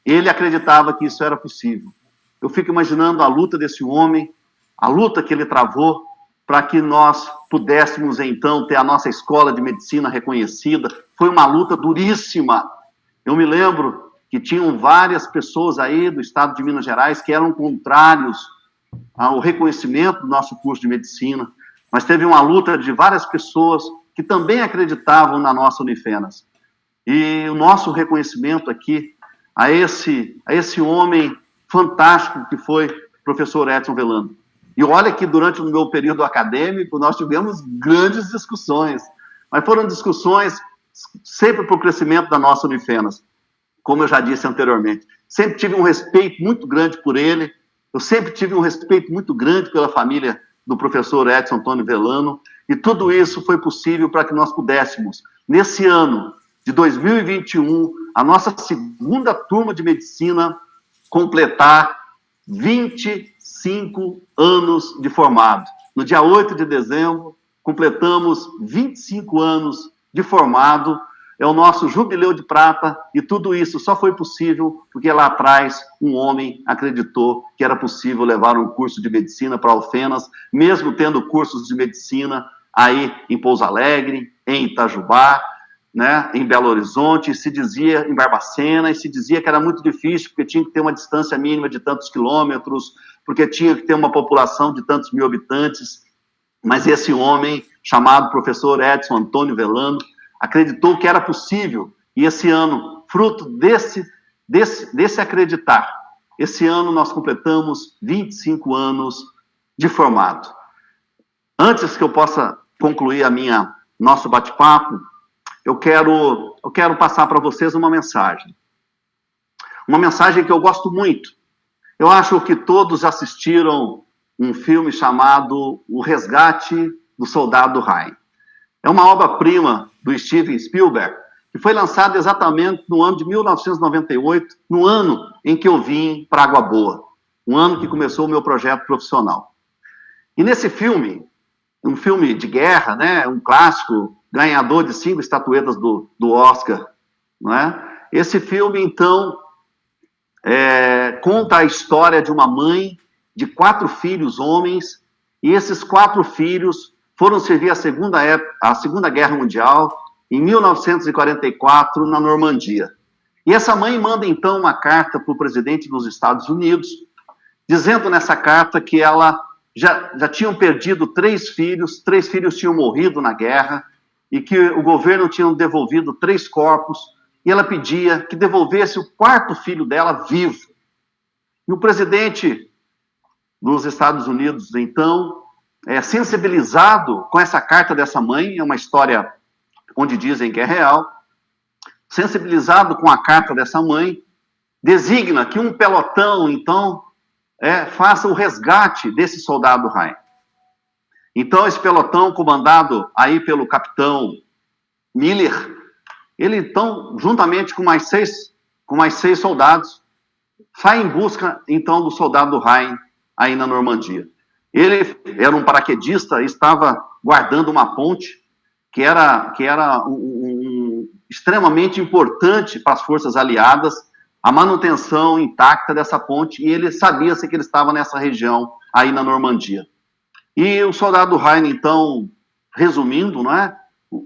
ele acreditava que isso era possível. Eu fico imaginando a luta desse homem, a luta que ele travou para que nós pudéssemos, então, ter a nossa escola de medicina reconhecida. Foi uma luta duríssima. Eu me lembro que tinham várias pessoas aí do estado de Minas Gerais que eram contrários ao reconhecimento do nosso curso de medicina, mas teve uma luta de várias pessoas que também acreditavam na nossa Unifenas. E o nosso reconhecimento aqui a esse homem fantástico que foi o professor Edson Velano. E olha que durante o meu período acadêmico nós tivemos grandes discussões, mas foram discussões sempre para o crescimento da nossa Unifenas, como eu já disse anteriormente. Sempre tive um respeito muito grande por ele, eu sempre tive um respeito muito grande pela família do professor Edson Antônio Velano, e tudo isso foi possível para que nós pudéssemos, nesse ano de 2021, a nossa segunda turma de medicina completar 25 anos de formado. No dia 8 de dezembro, completamos 25 anos de formado, é o nosso jubileu de prata, e tudo isso só foi possível porque lá atrás um homem acreditou que era possível levar um curso de medicina para Alfenas, mesmo tendo cursos de medicina aí em Pouso Alegre, em Itajubá, né, em Belo Horizonte, se dizia em Barbacena, e se dizia que era muito difícil, porque tinha que ter uma distância mínima de tantos quilômetros, porque tinha que ter uma população de tantos mil habitantes, mas esse homem, chamado professor Edson Antônio Velano, acreditou que era possível, e esse ano, fruto desse acreditar, esse ano nós completamos 25 anos de formado. Antes que eu possa concluir nosso bate-papo, eu quero passar para vocês uma mensagem que eu gosto muito. Eu acho que todos assistiram um filme chamado O Resgate do Soldado Ryan. É uma obra-prima do Steven Spielberg, que foi lançada exatamente no ano de 1998, no ano em que eu vim para Água Boa, um ano que começou o meu projeto profissional. E nesse filme, um filme de guerra, né, um clássico, ganhador de 5 estatuetas do Oscar, não é? Esse filme, então, conta a história de uma mãe de 4 filhos homens, e esses 4 filhos foram servir a Segunda Guerra Mundial em 1944, na Normandia. E essa mãe manda, então, uma carta para o presidente dos Estados Unidos, dizendo nessa carta que ela já tinham perdido 3 filhos tinham morrido na guerra, e que o governo tinha devolvido 3 corpos, e ela pedia que devolvesse o 4º filho dela vivo. E o presidente dos Estados Unidos, então, sensibilizado com essa carta dessa mãe, é uma história onde dizem que é real, sensibilizado com a carta dessa mãe, designa que um pelotão, então, faça o resgate desse soldado Ryan. Então, esse pelotão, comandado aí pelo capitão Miller, ele, então, juntamente com mais seis soldados, sai em busca, então, do soldado Ryan aí na Normandia. Ele era um paraquedista e estava guardando uma ponte que era extremamente importante para as forças aliadas, a manutenção intacta dessa ponte, e ele sabia-se que ele estava nessa região aí na Normandia. E o soldado Ryan, então, resumindo, não é?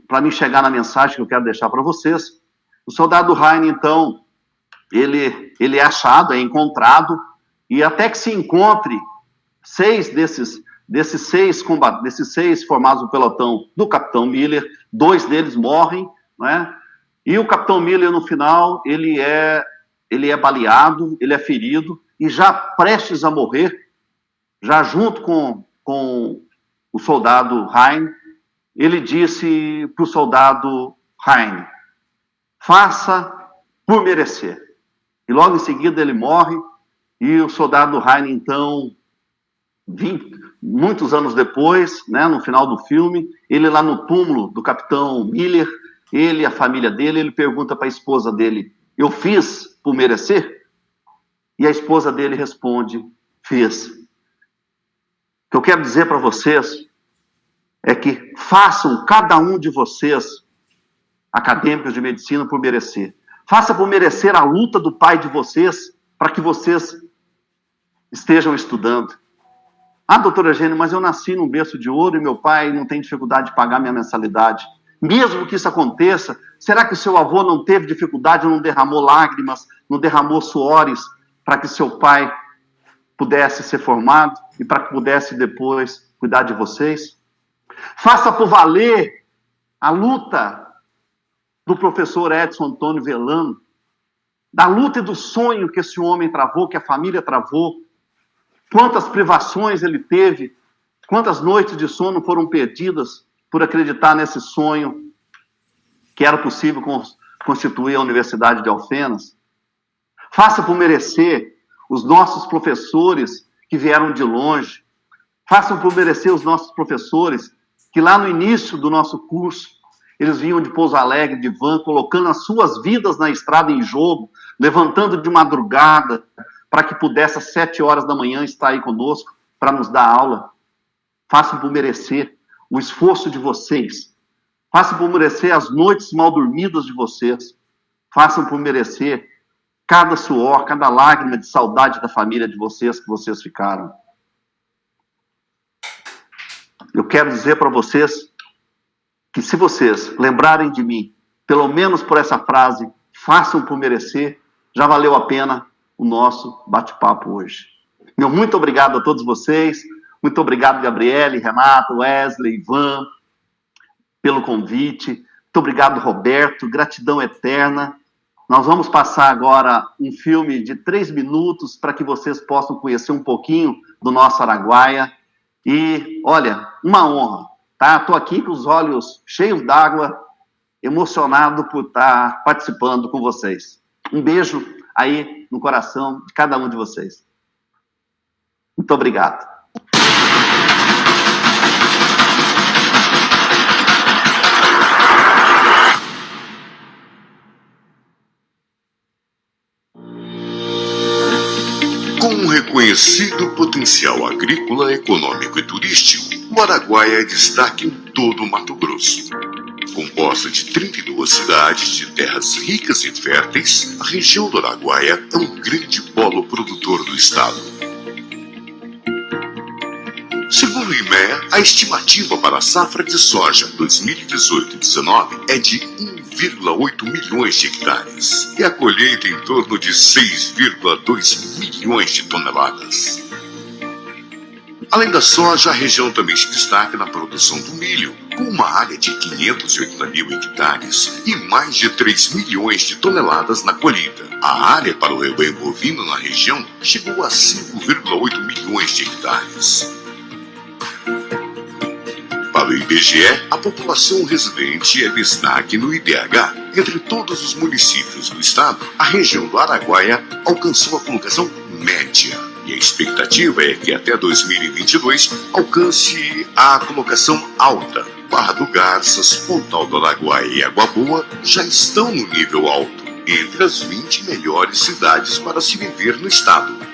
Para me chegar na mensagem que eu quero deixar para vocês, o soldado Ryan, então, ele é achado, é encontrado, e até que se encontre 6 desses 6 formados no pelotão do capitão Miller, 2 deles morrem, não é? E o capitão Miller, no final, ele é baleado, ele é ferido, e já prestes a morrer, já junto com o soldado Hein, ele disse para o soldado Hein: faça por merecer. E logo em seguida ele morre, e o soldado Hein, então, muitos anos depois, né, no final do filme, ele lá no túmulo do capitão Miller, ele e a família dele, ele pergunta para a esposa dele: eu fiz por merecer? E a esposa dele responde: fiz. O que eu quero dizer para vocês é que façam, cada um de vocês, acadêmicos de medicina, por merecer. Faça por merecer a luta do pai de vocês, para que vocês estejam estudando. Ah, doutora Gênia, mas eu nasci num berço de ouro e meu pai não tem dificuldade de pagar minha mensalidade. Mesmo que isso aconteça, será que o seu avô não teve dificuldade, não derramou lágrimas, não derramou suores, para que seu pai pudesse ser formado e para que pudesse depois cuidar de vocês? Faça por valer a luta do professor Edson Antônio Velano, da luta e do sonho que esse homem travou, que a família travou, quantas privações ele teve, quantas noites de sono foram perdidas por acreditar nesse sonho que era possível constituir a Universidade de Alfenas. Faça por merecer os nossos professores que vieram de longe. Façam por merecer os nossos professores que lá no início do nosso curso, eles vinham de Pouso Alegre, de van, colocando as suas vidas na estrada em jogo, levantando de madrugada, para que pudesse às 7 horas da manhã estar aí conosco, para nos dar aula. Façam por merecer o esforço de vocês. Façam por merecer as noites mal dormidas de vocês. Façam por merecer cada suor, cada lágrima de saudade da família de vocês que vocês ficaram. Eu quero dizer para vocês que se vocês lembrarem de mim, pelo menos por essa frase, façam por merecer, já valeu a pena o nosso bate-papo hoje. Meu muito obrigado a todos vocês, muito obrigado, Gabriele, Renato, Wesley, Ivan, pelo convite, muito obrigado, Roberto, gratidão eterna. Nós vamos passar agora um filme de 3 minutos para que vocês possam conhecer um pouquinho do nosso Araguaia. E, olha, uma honra, tá? Estou aqui com os olhos cheios d'água, emocionado por estar participando com vocês. Um beijo aí no coração de cada um de vocês. Muito obrigado. Com um reconhecido potencial agrícola, econômico e turístico, o Araguaia é destaque em todo o Mato Grosso. Composta de 32 cidades de terras ricas e férteis, a região do Araguaia é um grande polo produtor do estado. Segundo o IMEA, a estimativa para a safra de soja 2018-19 é de 1,8 milhões de hectares e a colheita em torno de 6,2 milhões de toneladas. Além da soja, a região também se destaca na produção do milho, com uma área de 580 mil hectares e mais de 3 milhões de toneladas na colheita. A área para o rebanho bovino na região chegou a 5,8 milhões de hectares. Para o IBGE, a população residente é destaque no IDH. Entre todos os municípios do estado, a região do Araguaia alcançou a colocação média. E a expectativa é que até 2022 alcance a colocação alta. Barra do Garças, Pontal do Araguaia e Água Boa já estão no nível alto, entre as 20 melhores cidades para se viver no estado.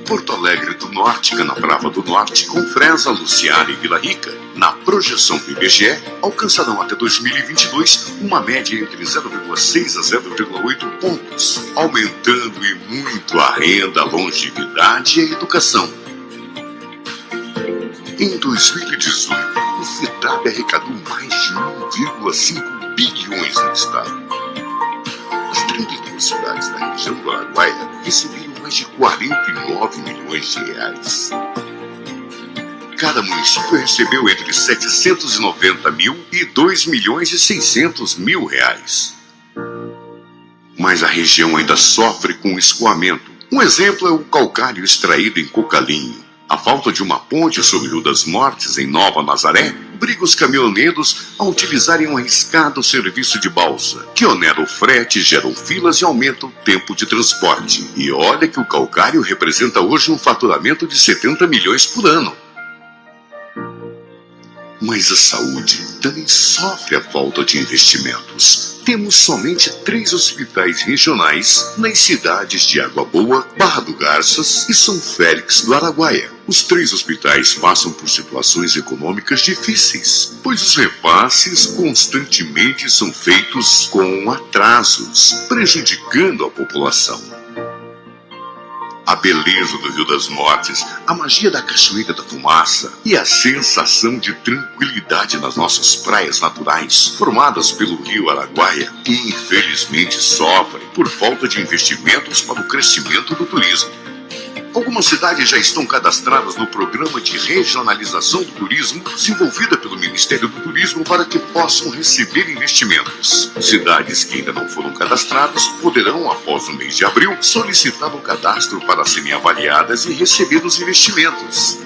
Porto Alegre do Norte, Canabrava do Norte, Confresa, Luciana e Vila Rica, na projeção do IBGE, alcançarão até 2022 uma média entre 0,6 a 0,8 pontos, aumentando e muito a renda, a longevidade e a educação. Em 2018, o FETAB arrecadou mais de 1,5 bilhões no estado. As 32 cidades da região do Araguaia receberam mais de 49 milhões de reais. Cada município recebeu entre 790 mil e 2 milhões e 600 mil reais. mas a região ainda sofre com escoamento. Um exemplo é o calcário extraído em Cocalinho. A falta de uma ponte sobre o Rio das Mortes, em Nova Nazaré, obriga os caminhoneiros a utilizarem um arriscado serviço de balsa, que onera o frete, geram filas e aumenta o tempo de transporte. E olha que o calcário representa hoje um faturamento de 70 milhões por ano. Mas a saúde também sofre a falta de investimentos. Temos somente 3 hospitais regionais nas cidades de Água Boa, Barra do Garças e São Félix do Araguaia. Os 3 hospitais passam por situações econômicas difíceis, pois os repasses constantemente são feitos com atrasos, prejudicando a população. A beleza do Rio das Mortes, a magia da Cachoeira da Fumaça e a sensação de tranquilidade nas nossas praias naturais, formadas pelo Rio Araguaia, infelizmente sofrem por falta de investimentos para o crescimento do turismo. Algumas cidades já estão cadastradas no Programa de Regionalização do Turismo, desenvolvida pelo Ministério do Turismo para que possam receber investimentos. Cidades que ainda não foram cadastradas poderão, após o mês de abril, solicitar o cadastro para serem avaliadas e receber os investimentos.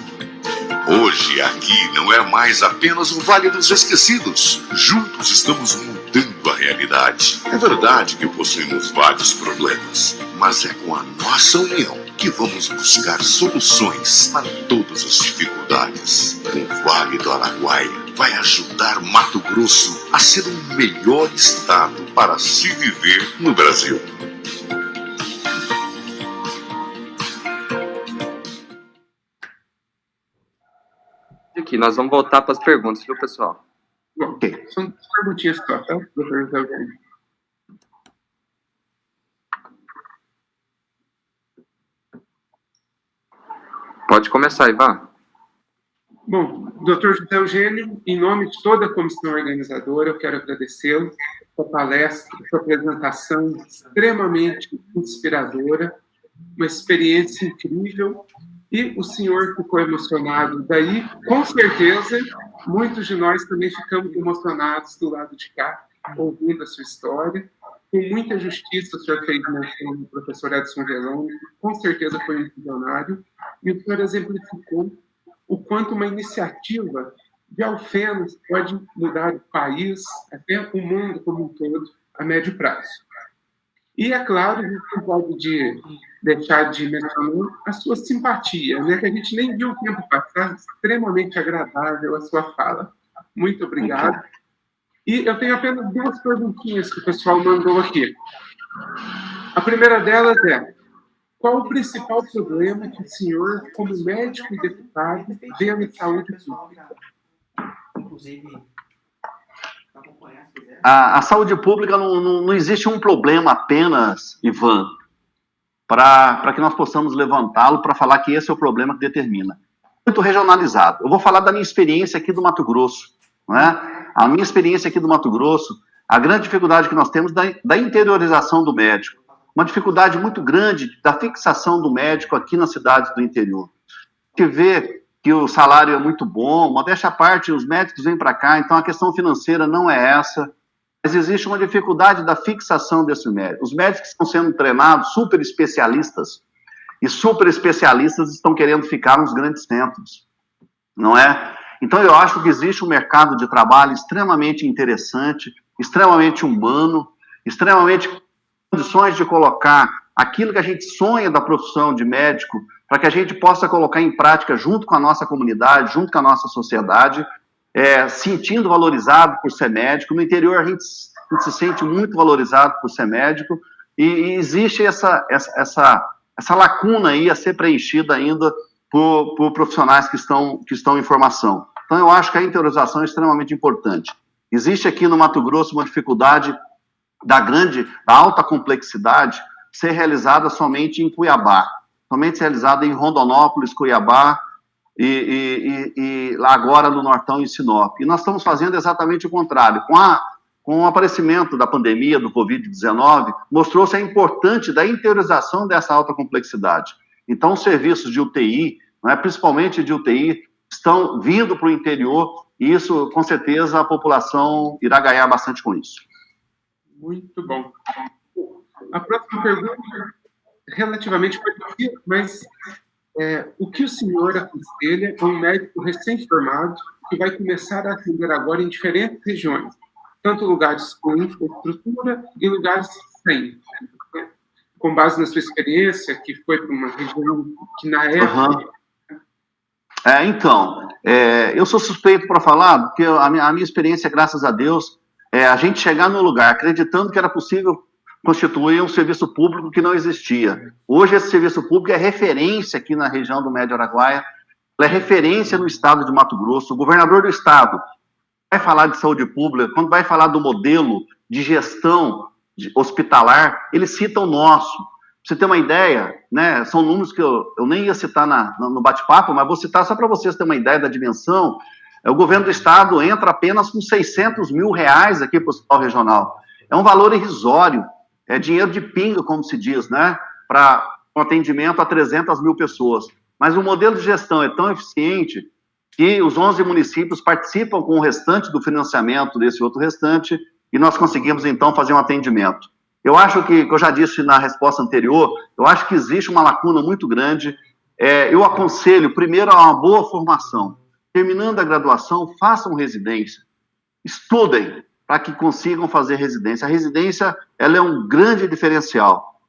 Hoje, aqui não é mais apenas o Vale dos Esquecidos. Juntos estamos mudando a realidade. É verdade que possuímos vários problemas, mas é com a nossa união que vamos buscar soluções para todas as dificuldades. O Vale do Araguaia vai ajudar Mato Grosso a ser o melhor estado para se viver no Brasil. Aqui, nós vamos voltar para as perguntas, viu, pessoal? Bom, são 2 perguntinhas só, tá? Doutor José Eugênio. Pode começar, Ivan. Bom, doutor José Eugênio, em nome de toda a comissão organizadora, eu quero agradecê-lo pela palestra, pela apresentação extremamente inspiradora, uma experiência incrível, e o senhor ficou emocionado. Daí, com certeza, muitos de nós também ficamos emocionados do lado de cá, ouvindo a sua história. Com muita justiça, o senhor fez menção do professor Edson Geloni, que com certeza foi um visionário, e o senhor exemplificou o quanto uma iniciativa de Alfenas pode mudar o país, até o mundo como um todo, a médio prazo. E, é claro, a gente não pode deixar de mencionar a sua simpatia, né? Que a gente nem viu o tempo passar, extremamente agradável a sua fala. Muito obrigado. E eu tenho apenas 2 perguntinhas que o pessoal mandou aqui. A primeira delas é: qual o principal problema que o senhor, como médico e deputado, vê na saúde pública? A saúde pública não existe um problema apenas, Ivan, para que nós possamos levantá-lo para falar que esse é o problema que determina. Muito regionalizado. Eu vou falar da minha experiência aqui do Mato Grosso, não é? A minha experiência aqui do Mato Grosso, a grande dificuldade que nós temos da interiorização do médico, uma dificuldade muito grande da fixação do médico aqui nas cidades do interior. A gente vê que o salário é muito bom, modéstia à parte, os médicos vêm para cá, então a questão financeira não é essa, mas existe uma dificuldade da fixação desse médico. Os médicos estão sendo treinados, super especialistas, e super especialistas estão querendo ficar nos grandes centros, não é? Então eu acho que existe um mercado de trabalho extremamente interessante, extremamente humano, extremamente condições de colocar aquilo que a gente sonha da profissão de médico, para que a gente possa colocar em prática junto com a nossa comunidade, junto com a nossa sociedade, sentindo valorizado por ser médico. No interior a gente se sente muito valorizado por ser médico, e existe essa lacuna aí a ser preenchida ainda por profissionais que estão em formação. Então eu acho que a interiorização é extremamente importante. Existe aqui no Mato Grosso uma dificuldade da alta complexidade ser realizada somente em Cuiabá, somente realizada em Rondonópolis, Cuiabá e lá agora no Nortão, em Sinop. E nós estamos fazendo exatamente o contrário. Com o aparecimento da pandemia do Covid-19, mostrou-se a importância da interiorização dessa alta complexidade. Então, os serviços de UTI, principalmente de UTI, estão vindo para o interior, e isso, com certeza, a população irá ganhar bastante com isso. Muito bom. A próxima pergunta, relativamente parecida, mas o que o senhor aconselha a um médico recém-formado que vai começar a atender agora em diferentes regiões, tanto lugares com infraestrutura e lugares sem, com base na sua experiência, que foi para uma região que na época... Então, eu sou suspeito para falar, porque a minha experiência, graças a Deus, é a gente chegar no lugar acreditando que era possível constituir um serviço público que não existia. Hoje esse serviço público é referência aqui na região do Médio Araguaia, é referência no estado de Mato Grosso. O governador do estado vai falar de saúde pública, quando vai falar do modelo de gestão hospitalar, ele cita o nosso. Pra você ter uma ideia, né, são números que eu nem ia citar no bate-papo, mas vou citar só para vocês terem uma ideia da dimensão. O governo do estado entra apenas com R$600 mil aqui para o hospital regional. É um valor irrisório, é dinheiro de pinga, como se diz, né, para um atendimento a 300 mil pessoas. Mas o modelo de gestão é tão eficiente que os 11 municípios participam com o restante do financiamento desse outro restante e nós conseguimos, então, fazer um atendimento. Eu acho que eu já disse na resposta anterior, eu acho que existe uma lacuna muito grande. Eu aconselho, primeiro, a uma boa formação. Terminando a graduação, façam residência. Estudem para que consigam fazer residência. A residência, ela é um grande diferencial.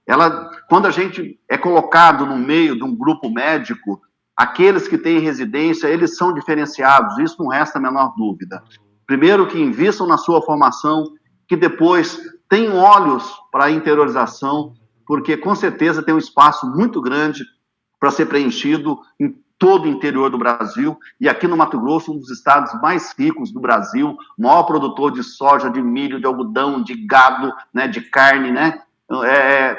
Quando a gente é colocado no meio de um grupo médico, aqueles que têm residência, eles são diferenciados, isso não resta a menor dúvida. Primeiro, que invistam na sua formação, que depois tenham olhos para a interiorização, porque com certeza tem um espaço muito grande para ser preenchido em todo o interior do Brasil, e aqui no Mato Grosso, um dos estados mais ricos do Brasil, maior produtor de soja, de milho, de algodão, de gado, né, de carne, né?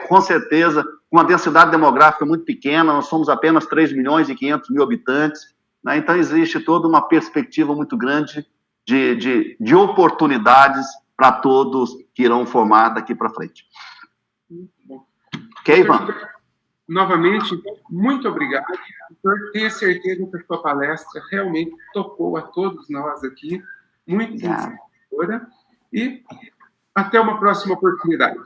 Com certeza, com uma densidade demográfica muito pequena, nós somos apenas 3.500.000 habitantes, né? Então existe toda uma perspectiva muito grande de oportunidades para todos que irão formar daqui para frente. Ok, Ivan? Novamente, muito obrigado. Eu tenho certeza que a sua palestra realmente tocou a todos nós aqui, muito inspiradora, e até uma próxima oportunidade.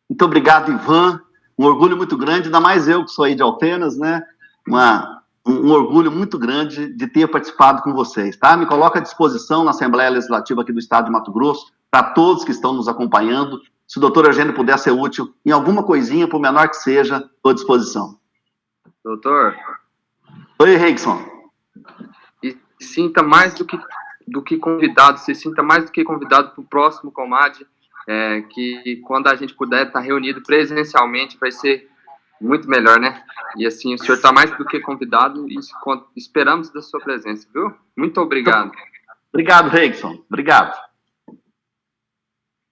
Muito obrigado, Ivan. Um orgulho muito grande, ainda mais eu que sou aí de Alfenas, né? Um orgulho muito grande de ter participado com vocês, tá? Me coloco à disposição na Assembleia Legislativa aqui do Estado de Mato Grosso, para todos que estão nos acompanhando. Se o doutor Eugênio puder ser útil em alguma coisinha, por menor que seja, estou à disposição. Doutor. Oi, Reigson. E sinta mais do que convidado, se sinta mais do que convidado para o próximo Comad, que quando a gente puder estar reunido presencialmente vai ser muito melhor, né? E assim, o senhor está mais do que convidado e esperamos da sua presença, viu? Muito obrigado. Obrigado, Reigson. Obrigado.